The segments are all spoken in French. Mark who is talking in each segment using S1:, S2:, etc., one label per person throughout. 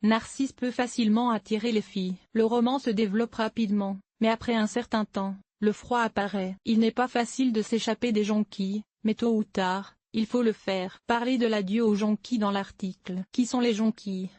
S1: Narcisse peut facilement attirer les filles. Le roman se développe rapidement, mais après un certain temps, le froid apparaît. Il n'est pas facile de s'échapper des jonquilles, mais tôt ou tard, il faut le faire. Parler de l'adieu aux jonquilles dans l'article. Qui sont les jonquilles?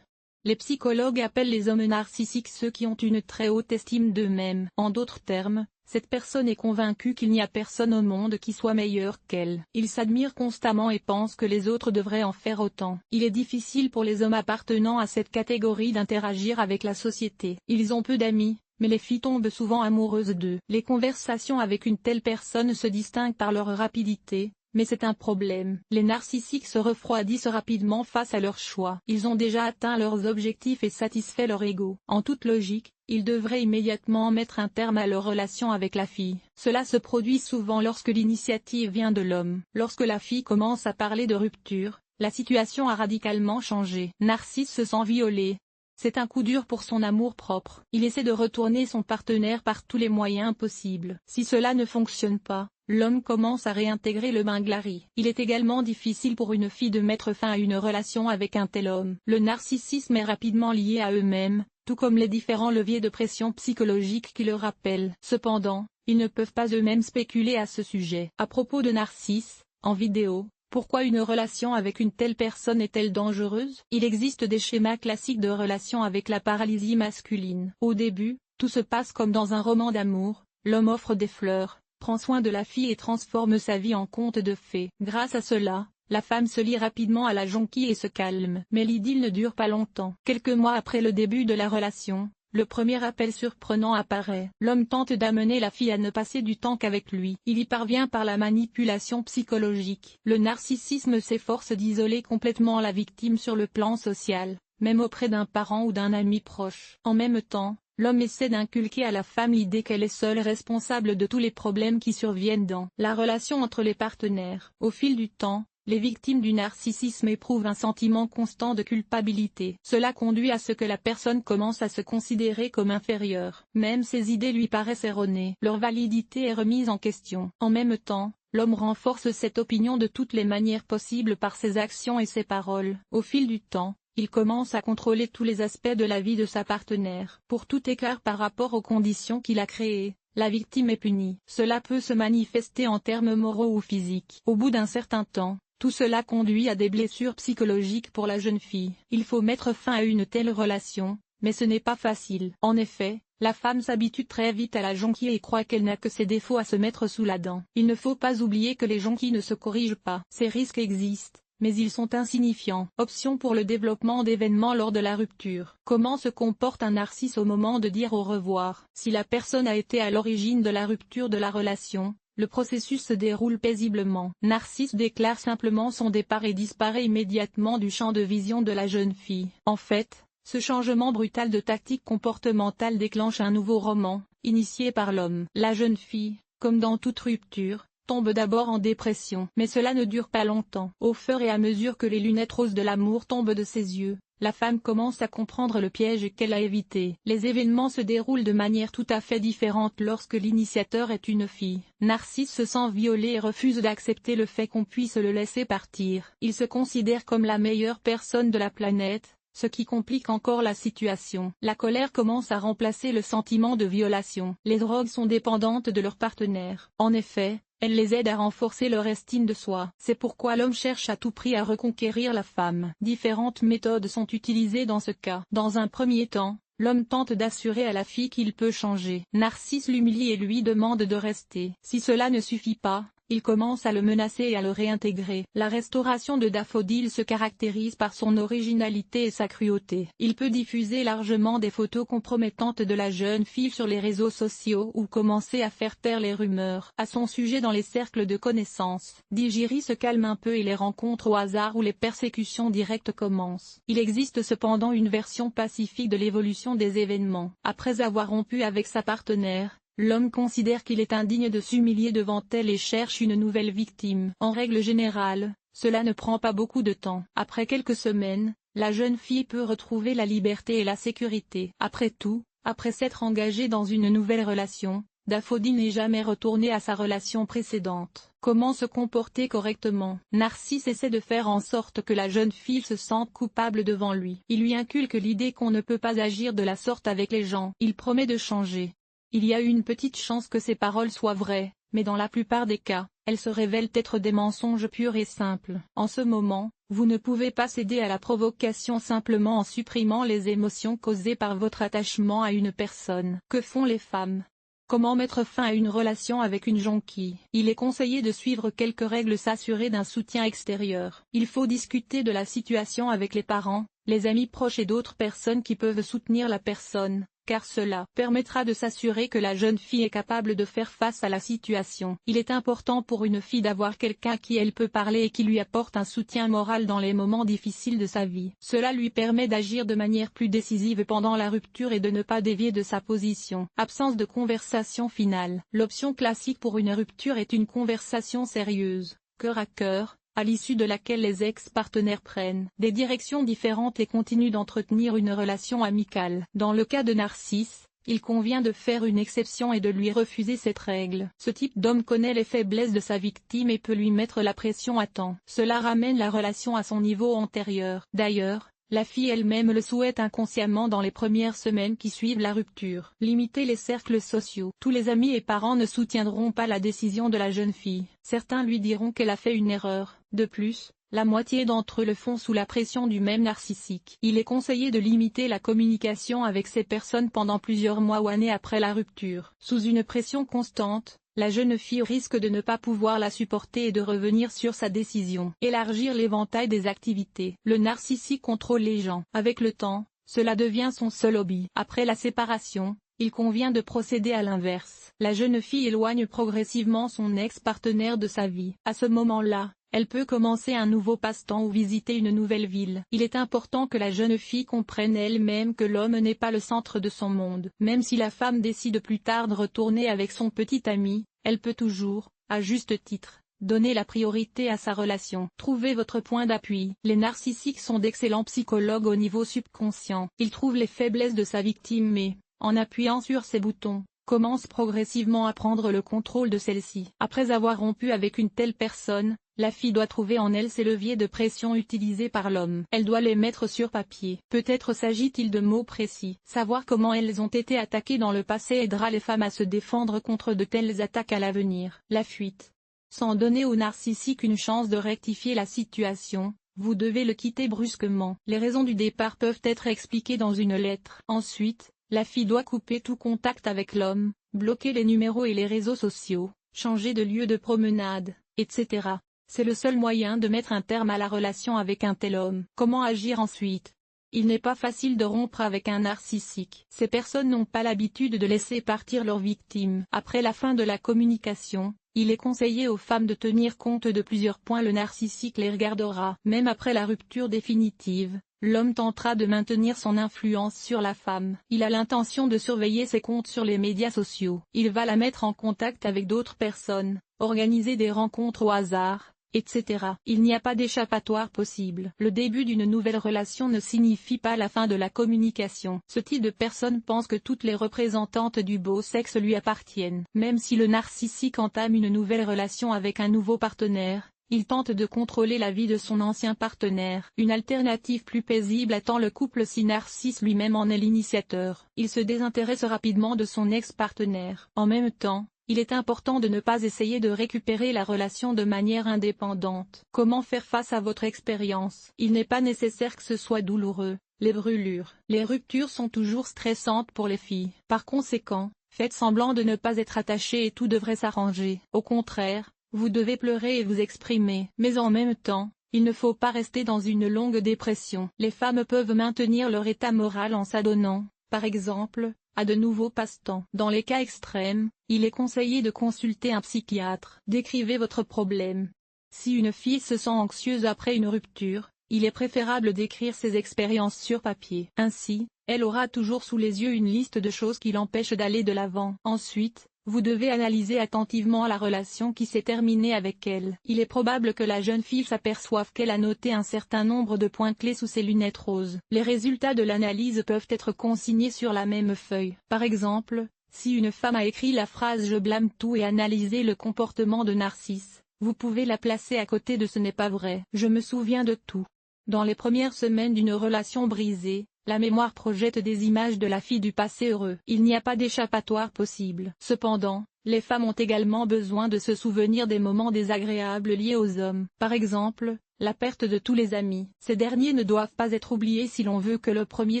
S1: Les psychologues appellent les hommes narcissiques ceux qui ont une très haute estime d'eux-mêmes. En d'autres termes, cette personne est convaincue qu'il n'y a personne au monde qui soit meilleur qu'elle. Ils s'admirent constamment et pensent que les autres devraient en faire autant. Il est difficile pour les hommes appartenant à cette catégorie d'interagir avec la société. Ils ont peu d'amis, mais les filles tombent souvent amoureuses d'eux. Les conversations avec une telle personne se distinguent par leur rapidité, mais c'est un problème. Les narcissiques se refroidissent rapidement face à leur choix. Ils ont déjà atteint leurs objectifs et satisfait leur ego. En toute logique, ils devraient immédiatement mettre un terme à leur relation avec la fille. Cela se produit souvent lorsque l'initiative vient de l'homme. Lorsque la fille commence à parler de rupture, la situation a radicalement changé. Narcisse se sent violé. C'est un coup dur pour son amour-propre. Il essaie de retourner son partenaire par tous les moyens possibles. Si cela ne fonctionne pas, l'homme commence à réintégrer le Benglari. Il est également difficile pour une fille de mettre fin à une relation avec un tel homme. Le narcissisme est rapidement lié à eux-mêmes, tout comme les différents leviers de pression psychologique qui le rappellent. Cependant, ils ne peuvent pas eux-mêmes spéculer à ce sujet. À propos de Narcisse, en vidéo, pourquoi une relation avec une telle personne est-elle dangereuse? Il existe des schémas classiques de relation avec la paralysie masculine. Au début, tout se passe comme dans un roman d'amour, l'homme offre des fleurs, prend soin de la fille et transforme sa vie en conte de fées. Grâce à cela, la femme se lie rapidement à la jonquille et se calme. Mais l'idylle ne dure pas longtemps. Quelques mois après le début de la relation, le premier appel surprenant apparaît. L'homme tente d'amener la fille à ne passer du temps qu'avec lui. Il y parvient par la manipulation psychologique. Le narcissisme s'efforce d'isoler complètement la victime sur le plan social, même auprès d'un parent ou d'un ami proche. En même temps, l'homme essaie d'inculquer à la femme l'idée qu'elle est seule responsable de tous les problèmes qui surviennent dans la relation entre les partenaires. Au fil du temps, les victimes du narcissisme éprouvent un sentiment constant de culpabilité. Cela conduit à ce que la personne commence à se considérer comme inférieure. Même ses idées lui paraissent erronées. Leur validité est remise en question. En même temps, l'homme renforce cette opinion de toutes les manières possibles par ses actions et ses paroles. Au fil du temps, il commence à contrôler tous les aspects de la vie de sa partenaire. Pour tout écart par rapport aux conditions qu'il a créées, la victime est punie. Cela peut se manifester en termes moraux ou physiques. Au bout d'un certain temps, tout cela conduit à des blessures psychologiques pour la jeune fille. Il faut mettre fin à une telle relation, mais ce n'est pas facile. En effet, la femme s'habitue très vite à la jonquille et croit qu'elle n'a que ses défauts à se mettre sous la dent. Il ne faut pas oublier que les jonquilles ne se corrigent pas. Ces risques existent, mais ils sont insignifiants. Option pour le développement d'événements lors de la rupture. Comment se comporte un narcisse au moment de dire au revoir? Si la personne a été à l'origine de la rupture de la relation, le processus se déroule paisiblement. Narcisse déclare simplement son départ et disparaît immédiatement du champ de vision de la jeune fille. En fait, ce changement brutal de tactique comportementale déclenche un nouveau roman, initié par l'homme. La jeune fille, comme dans toute rupture, tombe d'abord en dépression. Mais cela ne dure pas longtemps. Au fur et à mesure que les lunettes roses de l'amour tombent de ses yeux, la femme commence à comprendre le piège qu'elle a évité. Les événements se déroulent de manière tout à fait différente lorsque l'initiateur est une fille. Narcisse se sent violé et refuse d'accepter le fait qu'on puisse le laisser partir. Il se considère comme la meilleure personne de la planète, ce qui complique encore la situation. La colère commence à remplacer le sentiment de violation. Les drogues sont dépendantes de leur partenaire. En effet, elles les aident à renforcer leur estime de soi. C'est pourquoi l'homme cherche à tout prix à reconquérir la femme. Différentes méthodes sont utilisées dans ce cas. Dans un premier temps, l'homme tente d'assurer à la fille qu'il peut changer. Narcisse l'humilie et lui demande de rester. Si cela ne suffit pas, il commence à le menacer et à le réintégrer. La restauration de Daffodil se caractérise par son originalité et sa cruauté. Il peut diffuser largement des photos compromettantes de la jeune fille sur les réseaux sociaux ou commencer à faire taire les rumeurs à son sujet dans les cercles de connaissances. Digiri se calme un peu et les rencontres au hasard ou les persécutions directes commencent. Il existe cependant une version pacifique de l'évolution des événements. Après avoir rompu avec sa partenaire, l'homme considère qu'il est indigne de s'humilier devant elle et cherche une nouvelle victime. En règle générale, cela ne prend pas beaucoup de temps. Après quelques semaines, la jeune fille peut retrouver la liberté et la sécurité. Après tout, après s'être engagée dans une nouvelle relation, Daphodie n'est jamais retournée à sa relation précédente. Comment se comporter correctement? Narcisse essaie de faire en sorte que la jeune fille se sente coupable devant lui. Il lui inculque l'idée qu'on ne peut pas agir de la sorte avec les gens. Il promet de changer. Il y a une petite chance que ces paroles soient vraies, mais dans la plupart des cas, elles se révèlent être des mensonges purs et simples. En ce moment, vous ne pouvez pas céder à la provocation simplement en supprimant les émotions causées par votre attachement à une personne. Que font les femmes? Comment mettre fin à une relation avec une jonquille? Il est conseillé de suivre quelques règles, s'assurer d'un soutien extérieur. Il faut discuter de la situation avec les parents, les amis proches et d'autres personnes qui peuvent soutenir la personne, car cela permettra de s'assurer que la jeune fille est capable de faire face à la situation. Il est important pour une fille d'avoir quelqu'un à qui elle peut parler et qui lui apporte un soutien moral dans les moments difficiles de sa vie. Cela lui permet d'agir de manière plus décisive pendant la rupture et de ne pas dévier de sa position. Absence de conversation finale. L'option classique pour une rupture est une conversation sérieuse, cœur à cœur, à l'issue de laquelle les ex-partenaires prennent des directions différentes et continuent d'entretenir une relation amicale. Dans le cas de Narcisse, il convient de faire une exception et de lui refuser cette règle. Ce type d'homme connaît les faiblesses de sa victime et peut lui mettre la pression à temps. Cela ramène la relation à son niveau antérieur. D'ailleurs, la fille elle-même le souhaite inconsciemment dans les premières semaines qui suivent la rupture. Limiter les cercles sociaux. Tous les amis et parents ne soutiendront pas la décision de la jeune fille. Certains lui diront qu'elle a fait une erreur. De plus, la moitié d'entre eux le font sous la pression du même narcissique. Il est conseillé de limiter la communication avec ces personnes pendant plusieurs mois ou années après la rupture. Sous une pression constante, la jeune fille risque de ne pas pouvoir la supporter et de revenir sur sa décision. Élargir l'éventail des activités. Le narcissique contrôle les gens. Avec le temps, cela devient son seul hobby. Après la séparation, il convient de procéder à l'inverse. La jeune fille éloigne progressivement son ex-partenaire de sa vie. À ce moment-là, elle peut commencer un nouveau passe-temps ou visiter une nouvelle ville. Il est important que la jeune fille comprenne elle-même que l'homme n'est pas le centre de son monde. Même si la femme décide plus tard de retourner avec son petit ami, elle peut toujours, à juste titre, donner la priorité à sa relation. Trouvez votre point d'appui. Les narcissiques sont d'excellents psychologues au niveau subconscient. Ils trouvent les faiblesses de sa victime et, en appuyant sur ces boutons, commence progressivement à prendre le contrôle de celle-ci. Après avoir rompu avec une telle personne, la fille doit trouver en elle ces leviers de pression utilisés par l'homme. Elle doit les mettre sur papier. Peut-être s'agit-il de mots précis. Savoir comment elles ont été attaquées dans le passé aidera les femmes à se défendre contre de telles attaques à l'avenir. La fuite. Sans donner au narcissique une chance de rectifier la situation, vous devez le quitter brusquement. Les raisons du départ peuvent être expliquées dans une lettre. Ensuite, la fille doit couper tout contact avec l'homme, bloquer les numéros et les réseaux sociaux, changer de lieu de promenade, etc. C'est le seul moyen de mettre un terme à la relation avec un tel homme. Comment agir ensuite? Il n'est pas facile de rompre avec un narcissique. Ces personnes n'ont pas l'habitude de laisser partir leurs victimes. Après la fin de la communication, il est conseillé aux femmes de tenir compte de plusieurs points. Le narcissique les regardera. Même après la rupture définitive, l'homme tentera de maintenir son influence sur la femme. Il a l'intention de surveiller ses comptes sur les médias sociaux. Il va la mettre en contact avec d'autres personnes, organiser des rencontres au hasard, etc. Il n'y a pas d'échappatoire possible. Le début d'une nouvelle relation ne signifie pas la fin de la communication. Ce type de personne pense que toutes les représentantes du beau sexe lui appartiennent. Même si le narcissique entame une nouvelle relation avec un nouveau partenaire, il tente de contrôler la vie de son ancien partenaire. Une alternative plus paisible attend le couple si Narcisse lui-même en est l'initiateur. Il se désintéresse rapidement de son ex-partenaire. En même temps, il est important de ne pas essayer de récupérer la relation de manière indépendante. Comment faire face à votre expérience? Il n'est pas nécessaire que ce soit douloureux. Les brûlures. Les ruptures sont toujours stressantes pour les filles. Par conséquent, faites semblant de ne pas être attaché et tout devrait s'arranger. Au contraire, vous devez pleurer et vous exprimer. Mais en même temps, il ne faut pas rester dans une longue dépression. Les femmes peuvent maintenir leur état moral en s'adonnant, par exemple, à de nouveaux passe-temps. Dans les cas extrêmes, il est conseillé de consulter un psychiatre. Décrivez votre problème. Si une fille se sent anxieuse après une rupture, il est préférable d'écrire ses expériences sur papier. Ainsi, elle aura toujours sous les yeux une liste de choses qui l'empêchent d'aller de l'avant. Ensuite, vous devez analyser attentivement la relation qui s'est terminée avec elle. Il est probable que la jeune fille s'aperçoive qu'elle a noté un certain nombre de points clés sous ses lunettes roses. Les résultats de l'analyse peuvent être consignés sur la même feuille. Par exemple, Si une femme a écrit la phrase « je blâme tout » et analysé le comportement de Narcisse, vous pouvez la placer à côté de « ce n'est pas vrai, je me souviens de tout ». Dans les premières semaines d'une relation brisée, la mémoire projette des images de la fille du passé heureux. Il n'y a pas d'échappatoire possible. Cependant, les femmes ont également besoin de se souvenir des moments désagréables liés aux hommes. Par exemple, la perte de tous les amis. Ces derniers ne doivent pas être oubliés si l'on veut que le premier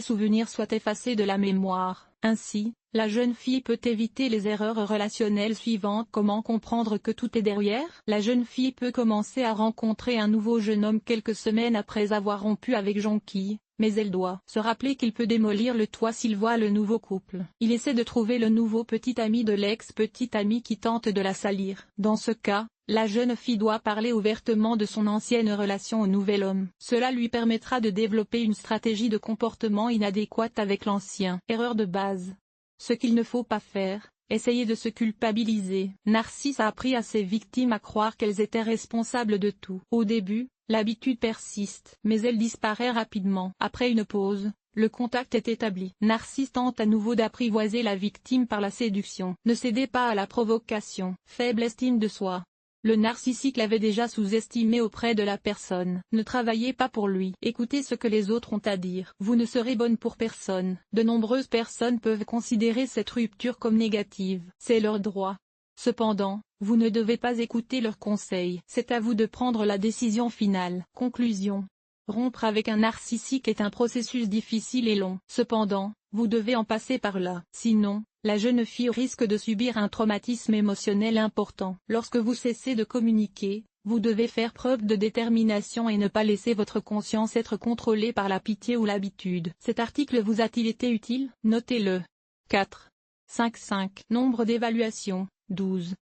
S1: souvenir soit effacé de la mémoire. Ainsi, la jeune fille peut éviter les erreurs relationnelles suivantes. Comment comprendre que tout est derrière? La jeune fille peut commencer à rencontrer un nouveau jeune homme quelques semaines après avoir rompu avec Jonquille, mais elle doit se rappeler qu'il peut démolir le toit s'il voit le nouveau couple. Il essaie de trouver le nouveau petit ami de l'ex-petit ami qui tente de la salir. Dans ce cas, la jeune fille doit parler ouvertement de son ancienne relation au nouvel homme. Cela lui permettra de développer une stratégie de comportement inadéquate avec l'ancien. Erreur de base. Ce qu'il ne faut pas faire, essayer de se culpabiliser. Narcisse a appris à ses victimes à croire qu'elles étaient responsables de tout. Au début, l'habitude persiste, mais elle disparaît rapidement. Après une pause, le contact est établi. Narcisse tente à nouveau d'apprivoiser la victime par la séduction. Ne cédez pas à la provocation. Faible estime de soi. Le narcissique l'avait déjà sous-estimé auprès de la personne. Ne travaillez pas pour lui. Écoutez ce que les autres ont à dire. Vous ne serez bonne pour personne. De nombreuses personnes peuvent considérer cette rupture comme négative. C'est leur droit. Cependant, vous ne devez pas écouter leurs conseils. C'est à vous de prendre la décision finale. Conclusion. Rompre avec un narcissique est un processus difficile et long. Cependant, vous devez en passer par là. Sinon, la jeune fille risque de subir un traumatisme émotionnel important. Lorsque vous cessez de communiquer, vous devez faire preuve de détermination et ne pas laisser votre conscience être contrôlée par la pitié ou l'habitude. Cet article vous a-t-il été utile? Notez-le. 4. 5. Nombre d'évaluation, 12.